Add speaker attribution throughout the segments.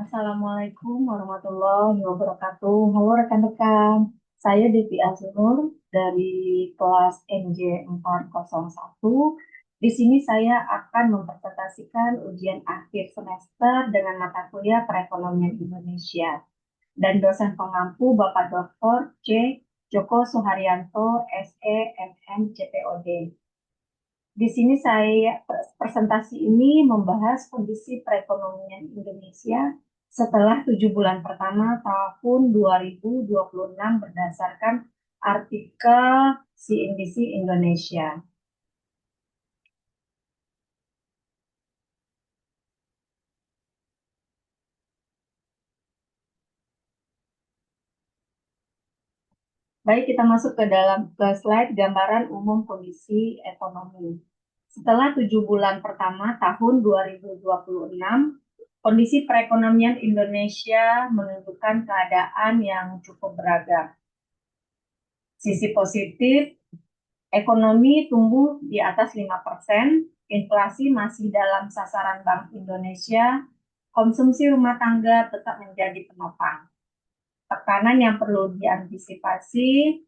Speaker 1: Assalamualaikum warahmatullahi wabarakatuh. Halo rekan-rekan, saya Devi Azunur dari kelas MJ 401. Di sini saya akan mempresentasikan ujian akhir semester dengan mata kuliah Perekonomian Indonesia. Dan dosen pengampu Bapak Dr. C. Joko Suharyanto, SE, MM, CPOD. Di sini saya presentasi ini membahas kondisi perekonomian Indonesia setelah 7 bulan pertama tahun 2026 berdasarkan artikel CNBC Indonesia. Baik, kita masuk ke slide gambaran umum kondisi ekonomi. Setelah 7 bulan pertama tahun 2026, kondisi perekonomian Indonesia menunjukkan keadaan yang cukup beragam. Sisi positif, ekonomi tumbuh di atas 5%, inflasi masih dalam sasaran Bank Indonesia, konsumsi rumah tangga tetap menjadi penopang. Tekanan yang perlu diantisipasi,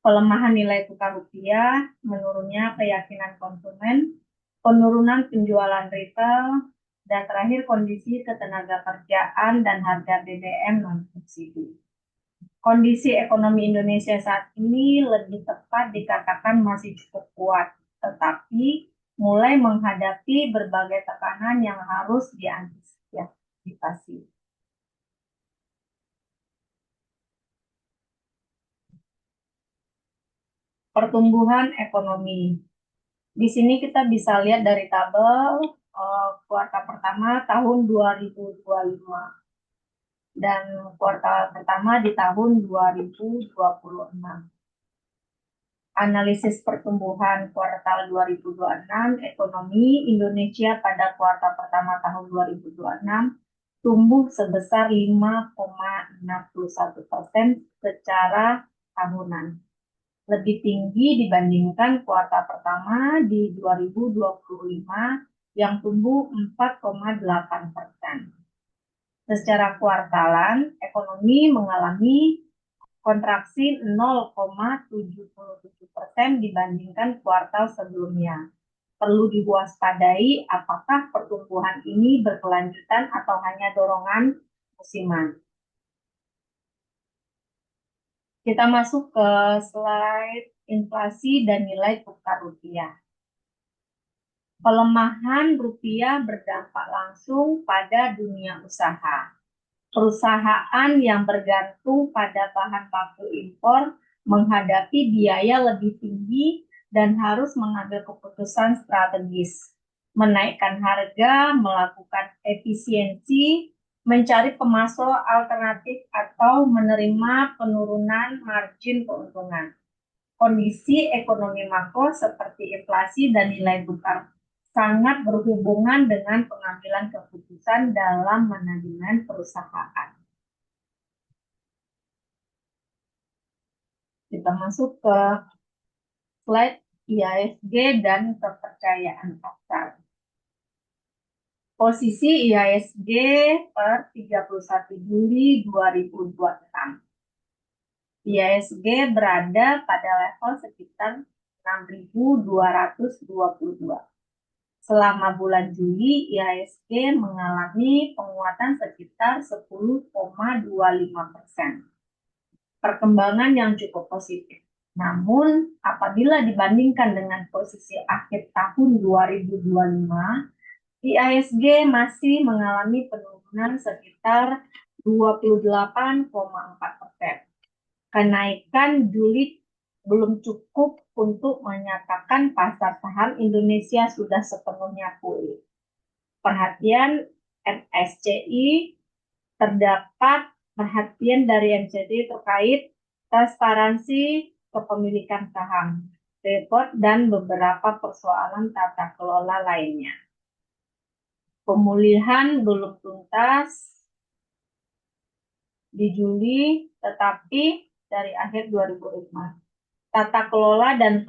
Speaker 1: pelemahan nilai tukar rupiah, menurunnya keyakinan konsumen, penurunan penjualan retail, dan terakhir kondisi ketenaga kerjaan dan harga BBM non-subsidi. Kondisi ekonomi Indonesia saat ini lebih tepat dikatakan masih cukup kuat, tetapi mulai menghadapi berbagai tekanan yang harus diantisipasi. Pertumbuhan ekonomi. Di sini kita bisa lihat dari tabel kuartal pertama tahun 2025 dan kuartal pertama di tahun 2026. Analisis pertumbuhan kuartal 2026 ekonomi Indonesia pada kuartal pertama tahun 2026 tumbuh sebesar 5,61% secara tahunan. Lebih tinggi dibandingkan kuartal pertama di 2025 yang tumbuh 4,8%. Secara kuartalan, ekonomi mengalami kontraksi 0,77% dibandingkan kuartal sebelumnya. Perlu diwaspadai apakah pertumbuhan ini berkelanjutan atau hanya dorongan musiman. Kita masuk ke slide inflasi dan nilai tukar rupiah. Pelemahan rupiah berdampak langsung pada dunia usaha. Perusahaan yang bergantung pada bahan baku impor menghadapi biaya lebih tinggi dan harus mengambil keputusan strategis, menaikkan harga, melakukan efisiensi, mencari pemasok alternatif, atau menerima penurunan margin keuntungan. Kondisi ekonomi makro seperti inflasi dan nilai tukar sangat berhubungan dengan pengambilan keputusan dalam manajemen perusahaan. Kita masuk ke slide IHSG dan kepercayaan pasar. Posisi IHSG per 31 Juli 2026. IHSG berada pada level sekitar 6.222. Selama bulan Juli, IHSG mengalami penguatan sekitar 10,25%. Perkembangan yang cukup positif. Namun, apabila dibandingkan dengan posisi akhir tahun 2025, IHSG masih mengalami penurunan sekitar 28,4%. Kenaikan Juli belum cukup untuk menyatakan pasar saham Indonesia sudah sepenuhnya pulih. Perhatian MSCI, terdapat perhatian dari MSCI terkait transparansi kepemilikan saham, report, dan beberapa persoalan tata kelola lainnya. Pemulihan belum tuntas di Juli, tetapi dari akhir 2005. Tata kelola dan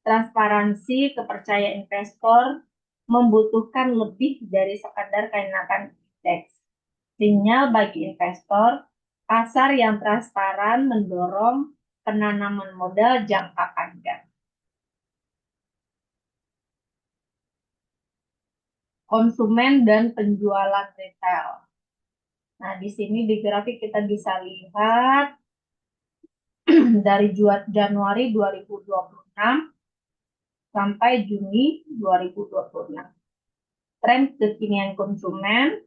Speaker 1: transparansi kepercayaan investor membutuhkan lebih dari sekadar kenaikan indeks. Sinyal bagi investor, pasar yang transparan mendorong penanaman modal jangka panjang. Konsumen dan penjualan retail. Nah, di sini di grafik kita bisa lihat dari Januari 2026 sampai Juni 2026. Tren kekinian konsumen,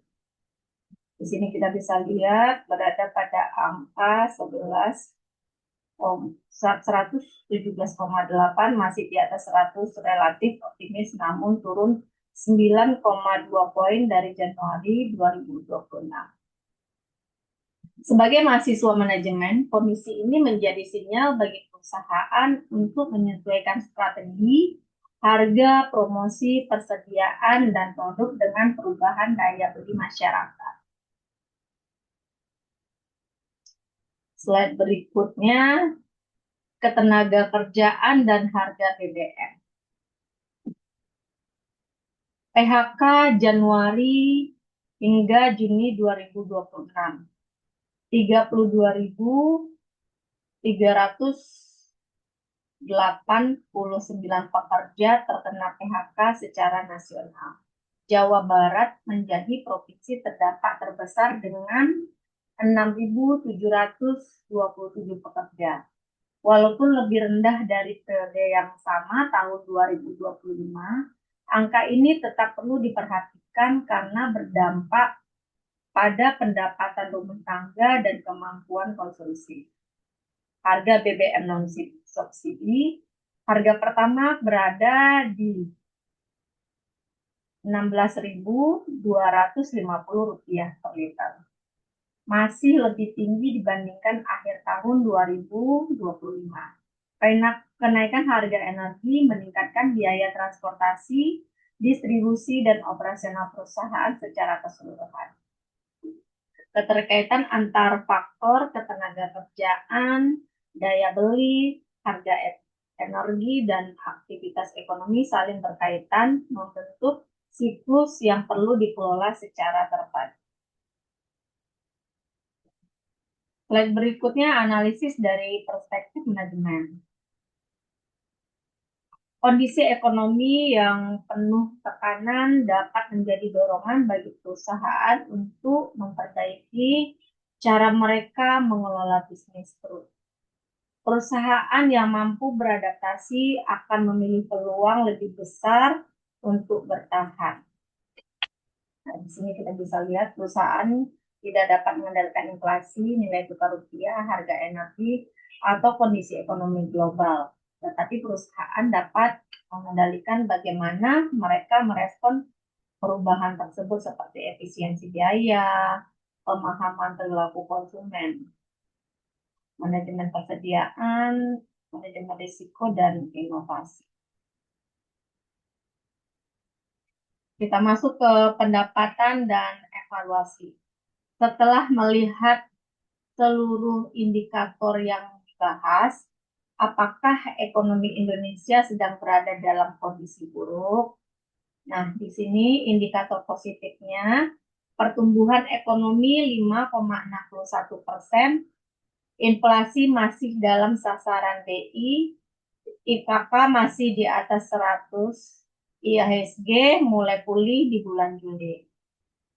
Speaker 1: di sini kita bisa lihat berada pada angka 117,8, masih di atas 100, relatif optimis namun turun 9,2 poin dari Januari 2026. Sebagai mahasiswa manajemen, kondisi ini menjadi sinyal bagi perusahaan untuk menyesuaikan strategi, harga, promosi, persediaan, dan produk dengan perubahan daya beli masyarakat. Slide berikutnya, ketenaga kerjaan dan harga BBM. PHK Januari hingga Juni 2026. 32.389 pekerja terkena PHK secara nasional. Jawa Barat menjadi provinsi terdampak terbesar dengan 6.727 pekerja. Walaupun lebih rendah dari periode yang sama tahun 2025, angka ini tetap perlu diperhatikan karena berdampak pada pendapatan rumah tangga dan kemampuan konsumsi. Harga BBM non subsidi, harga pertama berada di Rp16.250 per liter. Masih lebih tinggi dibandingkan akhir tahun 2025. Kenaikan harga energi meningkatkan biaya transportasi, distribusi, dan operasional perusahaan secara keseluruhan. Keterkaitan antar faktor ketenaga kerjaan, daya beli, harga energi, dan aktivitas ekonomi saling berkaitan membentuk siklus yang perlu dikelola secara terpadu. Slide berikutnya analisis dari perspektif manajemen. Kondisi ekonomi yang penuh tekanan dapat menjadi dorongan bagi perusahaan untuk memperbaiki cara mereka mengelola bisnis terus. Perusahaan yang mampu beradaptasi akan memilih peluang lebih besar untuk bertahan. Nah, di sini kita bisa lihat perusahaan tidak dapat mengendalikan inflasi, nilai tukar rupiah, harga energi, atau kondisi ekonomi global. Tetapi perusahaan dapat mengendalikan bagaimana mereka merespon perubahan tersebut seperti efisiensi biaya, pemahaman perilaku konsumen, manajemen persediaan, manajemen risiko, dan inovasi. Kita masuk ke pendapatan dan evaluasi. Setelah melihat seluruh indikator yang dibahas, apakah ekonomi Indonesia sedang berada dalam kondisi buruk? Nah, di sini indikator positifnya, pertumbuhan ekonomi 5,61%, inflasi masih dalam sasaran BI, IKK masih di atas 100, IHSG mulai pulih di bulan Juli.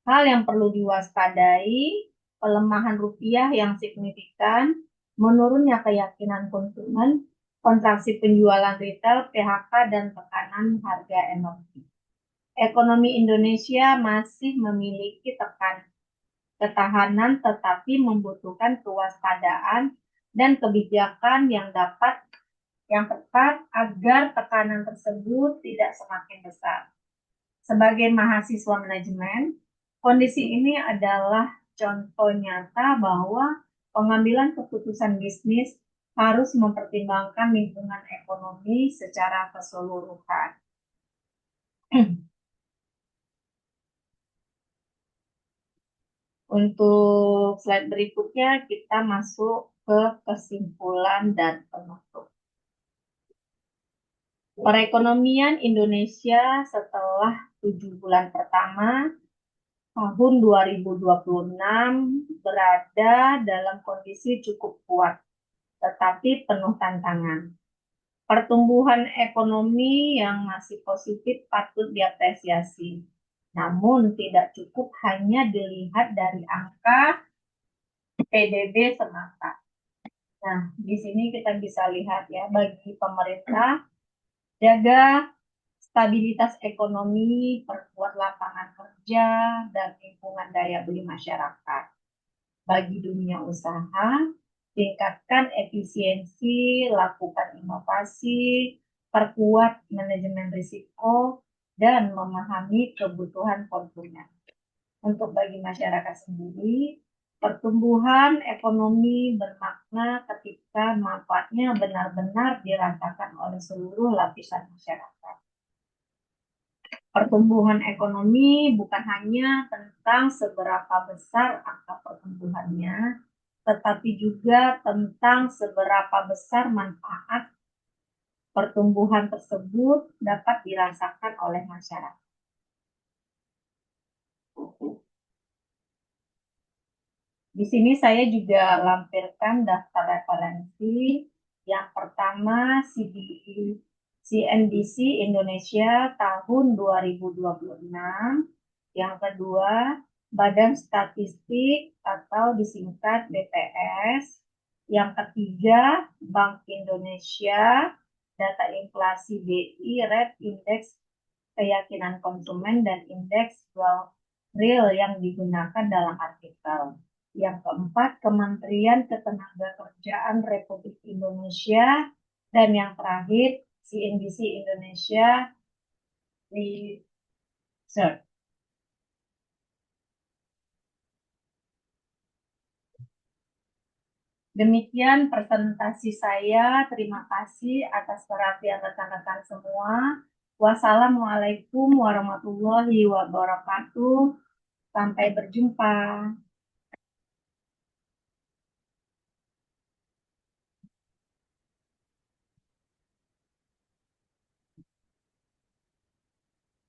Speaker 1: Hal yang perlu diwaspadai, pelemahan rupiah yang signifikan, menurunnya keyakinan konsumen, kontraksi penjualan retail, PHK, dan tekanan harga energi. Ekonomi Indonesia masih memiliki ketahanan tetapi membutuhkan kewaspadaan dan kebijakan yang tepat agar tekanan tersebut tidak semakin besar. Sebagai mahasiswa manajemen, kondisi ini adalah contoh nyata bahwa pengambilan keputusan bisnis harus mempertimbangkan lingkungan ekonomi secara keseluruhan. Untuk slide berikutnya, kita masuk ke kesimpulan dan penutup. Perekonomian Indonesia setelah 7 bulan pertama tahun 2026 berada dalam kondisi cukup kuat, tetapi penuh tantangan. Pertumbuhan ekonomi yang masih positif patut diapresiasi, namun tidak cukup hanya dilihat dari angka PDB semata. Nah, di sini kita bisa lihat ya, bagi pemerintah, jaga stabilitas ekonomi, perkuat lapangan kerja, dan lingkungan daya beli masyarakat. Bagi dunia usaha, tingkatkan efisiensi, lakukan inovasi, perkuat manajemen risiko, dan memahami kebutuhan konsumen. Untuk bagi masyarakat sendiri, pertumbuhan ekonomi bermakna ketika manfaatnya benar-benar dirasakan oleh seluruh lapisan masyarakat. Pertumbuhan ekonomi bukan hanya tentang seberapa besar angka pertumbuhannya, tetapi juga tentang seberapa besar manfaat pertumbuhan tersebut dapat dirasakan oleh masyarakat. Di sini saya juga lampirkan daftar referensi. Yang pertama, CNBC Indonesia tahun 2026. Yang kedua, Badan Statistik atau disingkat BPS. Yang ketiga, Bank Indonesia, data inflasi BI, Rate Index keyakinan konsumen, dan indeks jual real yang digunakan dalam artikel. Yang keempat, Kementerian Ketenagakerjaan Republik Indonesia. Dan yang terakhir, CNBC Indonesia Research. Demikian presentasi saya. Terima kasih atas perhatian rekan-rekan semua. Wassalamualaikum warahmatullahi wabarakatuh. Sampai berjumpa.